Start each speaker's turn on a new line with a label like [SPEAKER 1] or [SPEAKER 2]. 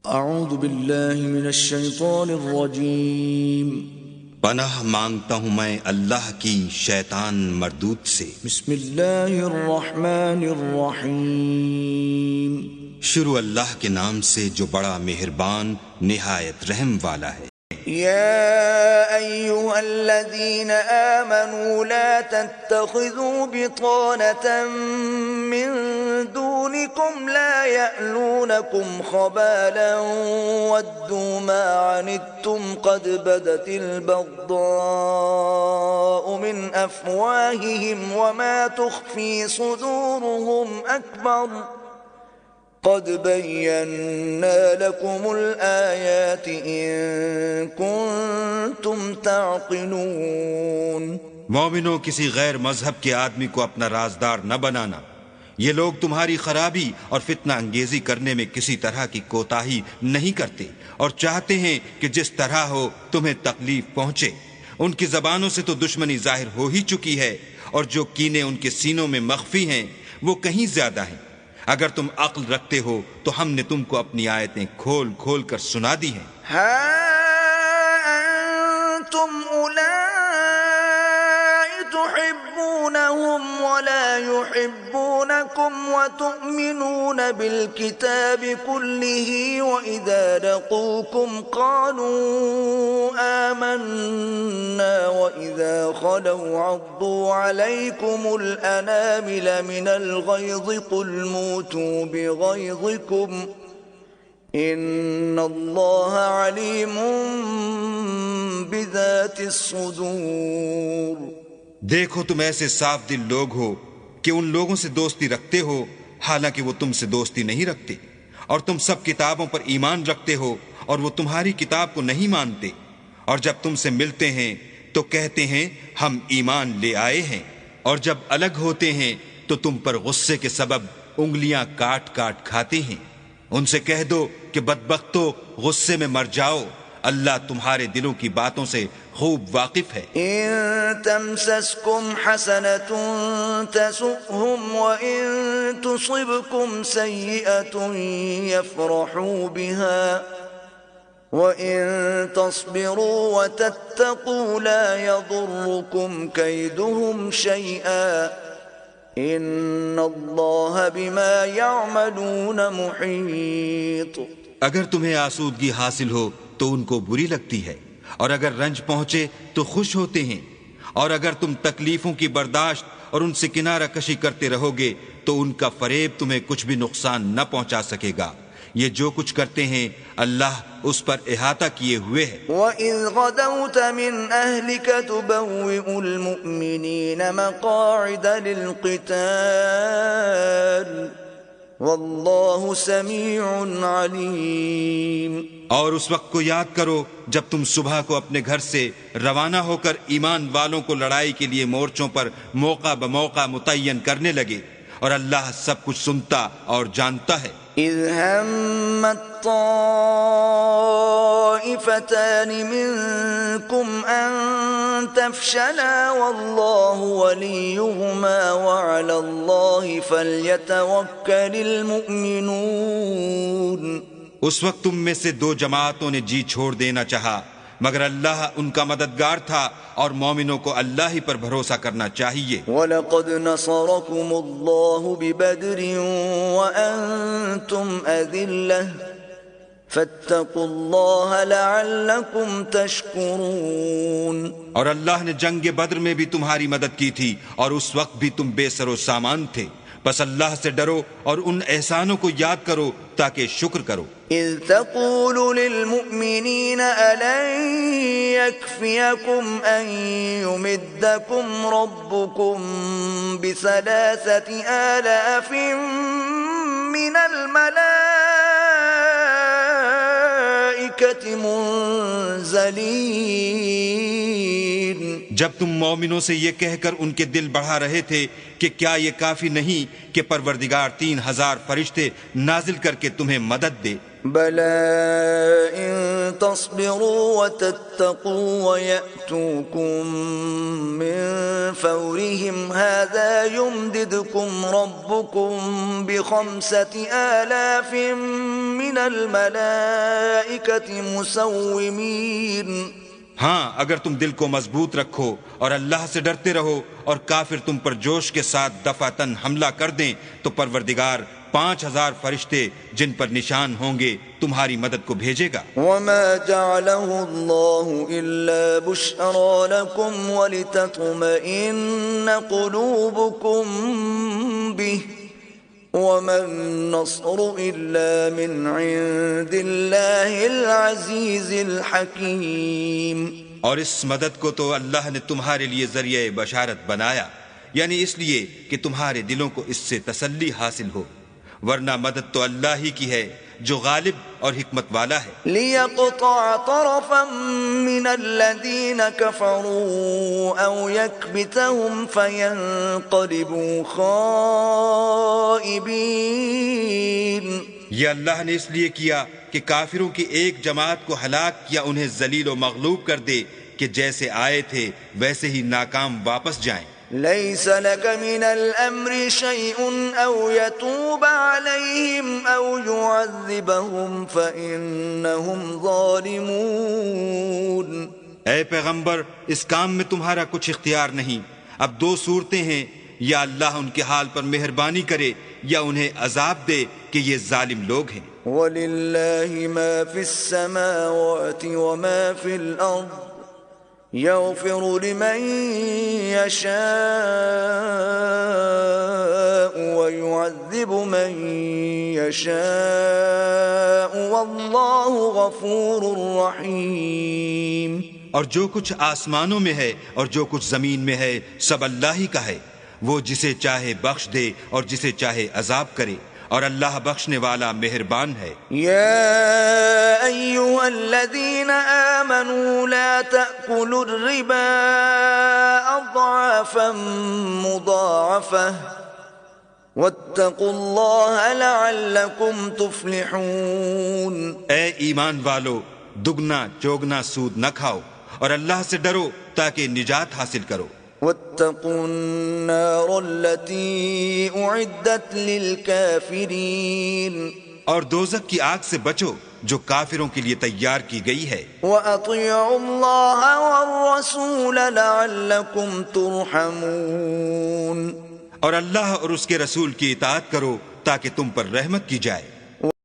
[SPEAKER 1] اعوذ باللہ من الشیطان الرجیم
[SPEAKER 2] پناہ مانگتا ہوں میں اللہ کی شیطان مردود سے۔
[SPEAKER 1] بسم اللہ الرحمن الرحیم
[SPEAKER 2] شروع اللہ کے نام سے جو بڑا مہربان نہایت رحم والا ہے۔
[SPEAKER 3] يا أيها الذين آمنوا لا تتخذوا بطانة من دونكم لا يألونكم خبالا ودوا ما عنتم قد بدت البغضاء من أفواههم وما تخفي صدورهم أكبر قد بينا لكم الآيات إن كنتم تعقلون۔
[SPEAKER 2] مومنوں کسی غیر مذہب کے آدمی کو اپنا رازدار نہ بنانا، یہ لوگ تمہاری خرابی اور فتنہ انگیزی کرنے میں کسی طرح کی کوتاہی نہیں کرتے اور چاہتے ہیں کہ جس طرح ہو تمہیں تکلیف پہنچے۔ ان کی زبانوں سے تو دشمنی ظاہر ہو ہی چکی ہے اور جو کینے ان کے سینوں میں مخفی ہیں وہ کہیں زیادہ ہیں۔ اگر تم عقل رکھتے ہو تو ہم نے تم کو اپنی آیتیں کھول کھول کر سنا دی ہیں۔
[SPEAKER 3] ها أنتم أولئك تحبونهم ولا يحبونكم وتؤمنون بالكتاب كله وإذا لقوكم قالوا آمنا وإذا خلوا عضوا عليكم الأنامل من الغيظ قل موتوا بغيظكم ان اللہ علیم بذات الصدور۔
[SPEAKER 2] دیکھو تم ایسے صاف دل لوگ ہو کہ ان لوگوں سے دوستی رکھتے ہو حالانکہ وہ تم سے دوستی نہیں رکھتے، اور تم سب کتابوں پر ایمان رکھتے ہو اور وہ تمہاری کتاب کو نہیں مانتے، اور جب تم سے ملتے ہیں تو کہتے ہیں ہم ایمان لے آئے ہیں، اور جب الگ ہوتے ہیں تو تم پر غصے کے سبب انگلیاں کاٹ کاٹ کھاتے ہیں۔ ان سے کہہ دو کہ بدبختو غصے میں مر جاؤ، اللہ تمہارے دلوں کی باتوں سے خوب واقف ہے۔
[SPEAKER 3] ان تمسسکم حسنة تسؤهم وان تصبكم سیئة يفرحوا بها وَإِن تَصْبِرُوا وَتَتَّقُوا لَا يَضُرُّكُمْ كَيْدُهُمْ شَيْئًا إِنَّ اللَّهَ بِمَا يَعْمَلُونَ مُحِيطٌ۔
[SPEAKER 2] اگر تمہیں آسودگی حاصل ہو تو ان کو بری لگتی ہے، اور اگر رنج پہنچے تو خوش ہوتے ہیں، اور اگر تم تکلیفوں کی برداشت اور ان سے کنارہ کشی کرتے رہو گے تو ان کا فریب تمہیں کچھ بھی نقصان نہ پہنچا سکے گا۔ یہ جو کچھ کرتے ہیں اللہ اس پر احاطہ کیے ہوئے ہے۔
[SPEAKER 3] وَإِذْ غَدَوْتَ مِنْ أَهْلِكَ تُبَوِّئُ الْمُؤْمِنِينَ مَقَاعِدَ لِلْقِتَالِ وَاللَّهُ سَمِيعٌ عَلِيمٌ۔
[SPEAKER 2] اور اس وقت کو یاد کرو جب تم صبح کو اپنے گھر سے روانہ ہو کر ایمان والوں کو لڑائی کے لیے مورچوں پر موقع بموقع متعین کرنے لگے، اور اللہ سب کچھ سنتا اور جانتا ہے۔
[SPEAKER 3] اذ همت طائفتان منكم ان تفشلا والله وليهما وعلى الله فليتوكل المؤمنون۔
[SPEAKER 2] اس وقت تم میں سے دو جماعتوں نے جی چھوڑ دینا چاہا، مگر اللہ ان کا مددگار تھا اور مومنوں کو اللہ ہی پر بھروسہ کرنا چاہیے۔
[SPEAKER 3] وَلَقَدْ نَصَرَكُمُ اللَّهُ بِبَدْرٍ وَأَنْتُمْ أَذِلَّةٌ فَاتَّقُوا اللَّهَ لَعَلَّكُمْ تَشْكُرُونَ۔
[SPEAKER 2] اور اللہ نے جنگ بدر میں بھی تمہاری مدد کی تھی اور اس وقت بھی تم بے سر و سامان تھے، بس اللہ سے ڈرو اور ان احسانوں کو یاد کرو تاکہ شکر کرو۔
[SPEAKER 3] اذ تقول للمؤمنین ألن يكفيكم ان يمدكم ربكم ب3,000 من الملائكة منزلين۔
[SPEAKER 2] جب تم مومنوں سے یہ کہہ کر ان کے دل بڑھا رہے تھے کہ کیا یہ کافی نہیں کہ پروردگار 3000 فرشتے نازل کر کے تمہیں مدد دے؟
[SPEAKER 3] بلى إن تصبروا وتتقوا ويأتوكم من فورهم هذا يمددكم ربكم ب5000 من الملائكة مسومين.
[SPEAKER 2] ہاں اگر تم دل کو مضبوط رکھو اور اللہ سے ڈرتے رہو اور کافر تم پر جوش کے ساتھ دفعتاً حملہ کر دیں تو پروردگار 5000 فرشتے جن پر نشان ہوں گے تمہاری مدد کو بھیجے گا.
[SPEAKER 3] وما جعله الله إلا بشرى لكم ولتطمئن قلوبكم به وما النصر إلا من عند الله العزيز الحكيم.
[SPEAKER 2] اور اس مدد کو تو اللہ نے تمہارے لیے ذریعہ بشارت بنایا، یعنی اس لیے کہ تمہارے دلوں کو اس سے تسلی حاصل ہو، ورنہ مدد تو اللہ ہی کی ہے جو غالب اور حکمت والا ہے.
[SPEAKER 3] ليقطع طرفا من الذين كفروا أو يكبتهم فينقلبوا خائبين.
[SPEAKER 2] یہ اللہ نے اس لیے کیا کہ کافروں کی ایک جماعت کو ہلاک یا انہیں ذلیل و مغلوب کر دے کہ جیسے آئے تھے ویسے ہی ناکام واپس جائیں.
[SPEAKER 3] ليس لك من الأمر شيء أو يتوب عليهم أو يعذبهم فإنهم ظالمون.
[SPEAKER 2] اے پیغمبر اس کام میں تمہارا کچھ اختیار نہیں. اب 2 صورتیں ہیں، یا اللہ ان کے حال پر مہربانی کرے یا انہیں عذاب دے کہ یہ ظالم لوگ ہیں.
[SPEAKER 3] وَلِلَّهِ مَا فِي السَّمَاوَاتِ وَمَا فِي الْأَرْضِ يَغْفِرُ لِمَن يَشَاءُ وَيُعَذِّبُ مَن يَشَاءُ وَاللَّهُ غَفُورٌ رَحِيمٌ.
[SPEAKER 2] اور جو کچھ آسمانوں میں ہے اور جو کچھ زمین میں ہے سب اللہ ہی کا ہے. وہ جسے چاہے بخش دے اور جسے چاہے عذاب کرے، اور اللہ بخشنے والا مہربان ہے.
[SPEAKER 3] يا أيها الذين آمنوا لا تأكلوا الربا أضعافا مضاعفة واتقوا الله لعلكم تفلحون.
[SPEAKER 2] اے ایمان والو، دگنا چوگنا سود نہ کھاؤ اور اللہ سے ڈرو تاکہ نجات حاصل کرو.
[SPEAKER 3] واتقوا النار التي أعدت للكافرين.
[SPEAKER 2] اور دوزخ کی آگ سے بچو جو کافروں کے لیے تیار کی گئی ہے.
[SPEAKER 3] وأطيعوا الله والرسول لعلكم ترحمون.
[SPEAKER 2] اور اللہ اور اس کے رسول کی اطاعت کرو تاکہ تم پر رحمت کی جائے.